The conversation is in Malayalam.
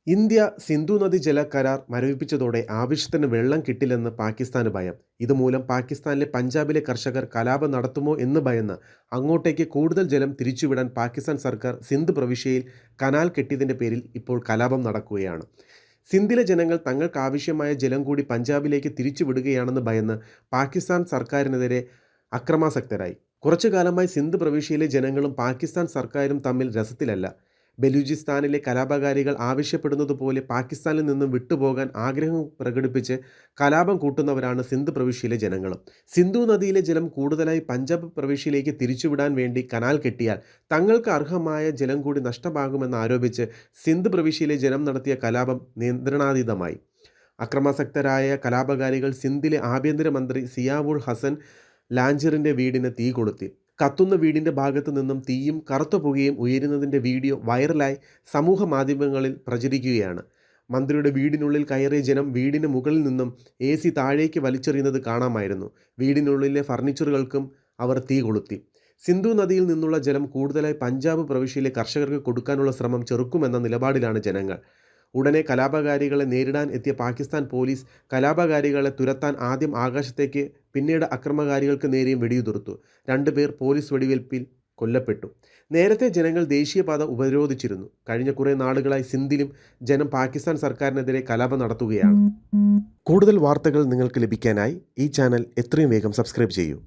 ഇന്ത്യ സിന്ധു നദി ജല കരാർ മരവിപ്പിച്ചതോടെ ആവശ്യത്തിന് വെള്ളം കിട്ടില്ലെന്ന് പാകിസ്ഥാന് ഭയം. ഇതുമൂലം പാകിസ്ഥാനിലെ പഞ്ചാബിലെ കർഷകർ കലാപം നടത്തുമോ എന്ന് ഭയന്ന് അങ്ങോട്ടേക്ക് കൂടുതൽ ജലം തിരിച്ചുവിടാൻ പാകിസ്ഥാൻ സർക്കാർ സിന്ധ് പ്രവിശ്യയിൽ കനാൽ കെട്ടിയതിൻ്റെ പേരിൽ ഇപ്പോൾ കലാപം നടക്കുകയാണ്. സിന്ധിലെ ജനങ്ങൾ തങ്ങൾക്കാവശ്യമായ ജലം കൂടി പഞ്ചാബിലേക്ക് തിരിച്ചുവിടുകയാണെന്ന് ഭയന്ന് പാകിസ്ഥാൻ സർക്കാരിനെതിരെ അക്രമാസക്തരായി. കുറച്ചു കാലമായി സിന്ധ് പ്രവിശ്യയിലെ ജനങ്ങളും പാകിസ്ഥാൻ സർക്കാരും തമ്മിൽ രസത്തിലല്ല. ബലൂചിസ്ഥാനിലെ കലാപകാരികൾ ആവശ്യപ്പെടുന്നതുപോലെ പാകിസ്ഥാനിൽ നിന്നും വിട്ടുപോകാൻ ആഗ്രഹം പ്രകടിപ്പിച്ച് കലാപം കൂട്ടുന്നവരാണ് സിന്ധ് പ്രവിശ്യയിലെ ജനങ്ങളും. സിന്ധു നദിയിലെ ജലം കൂടുതലായി പഞ്ചാബ് പ്രവിശ്യയിലേക്ക് തിരിച്ചുവിടാൻ വേണ്ടി കനാൽ കെട്ടിയാൽ തങ്ങൾക്ക് അർഹമായ ജലം കൂടി നഷ്ടമാകുമെന്ന് ആരോപിച്ച് സിന്ധ് പ്രവിശ്യയിലെ ജനം നടത്തിയ കലാപം നിയന്ത്രണാതീതമായി. അക്രമാസക്തരായ കലാപകാരികൾ സിന്ധിലെ ആഭ്യന്തരമന്ത്രി സിയാവുൾ ഹസൻ ലാഞ്ചറിൻ്റെ വീടിന് തീ കൊളുത്തി. കത്തുന്ന വീടിൻ്റെ ഭാഗത്തു നിന്നും തീയും കറുത്ത പുകയും ഉയരുന്നതിൻ്റെ വീഡിയോ വൈറലായി സമൂഹ മാധ്യമങ്ങളിൽ പ്രചരിക്കുകയാണ്. മന്ത്രിയുടെ വീടിനുള്ളിൽ കയറിയ ജനം വീടിന് മുകളിൽ നിന്നും AC താഴേക്ക് വലിച്ചെറിയുന്നത് കാണാമായിരുന്നു. വീടിനുള്ളിലെ ഫർണിച്ചറുകൾക്കും അവർ തീ കൊളുത്തി. സിന്ധു നദിയിൽ നിന്നുള്ള ജലം കൂടുതലായി പഞ്ചാബ് പ്രവിശ്യയിലെ കർഷകർക്ക് കൊടുക്കാനുള്ള ശ്രമം ചെറുക്കുമെന്ന നിലപാടിലാണ് ജനങ്ങൾ. ഉടനെ കലാപകാരികളെ നേരിടാൻ എത്തിയ പാകിസ്ഥാൻ പോലീസ് കലാപകാരികളെ തുരത്താൻ ആദ്യം ആകാശത്തേക്ക് പിന്നീട് അക്രമകാരികൾക്ക് നേരെയും വെടിയുതിർത്തു. 2 പേർ പോലീസ് വെടിവയ്പിൽ കൊല്ലപ്പെട്ടു. നേരത്തെ ജനങ്ങൾ ദേശീയപാത ഉപരോധിച്ചിരുന്നു. കഴിഞ്ഞ കുറേ നാളുകളായി സിന്ധിലും ജനം പാകിസ്ഥാൻ സർക്കാരിനെതിരെ കലാപം നടത്തുകയാണ്. കൂടുതൽ വാർത്തകൾ നിങ്ങൾക്ക് ലഭിക്കാനായി ഈ ചാനൽ എത്രയും വേഗം സബ്സ്ക്രൈബ് ചെയ്യൂ.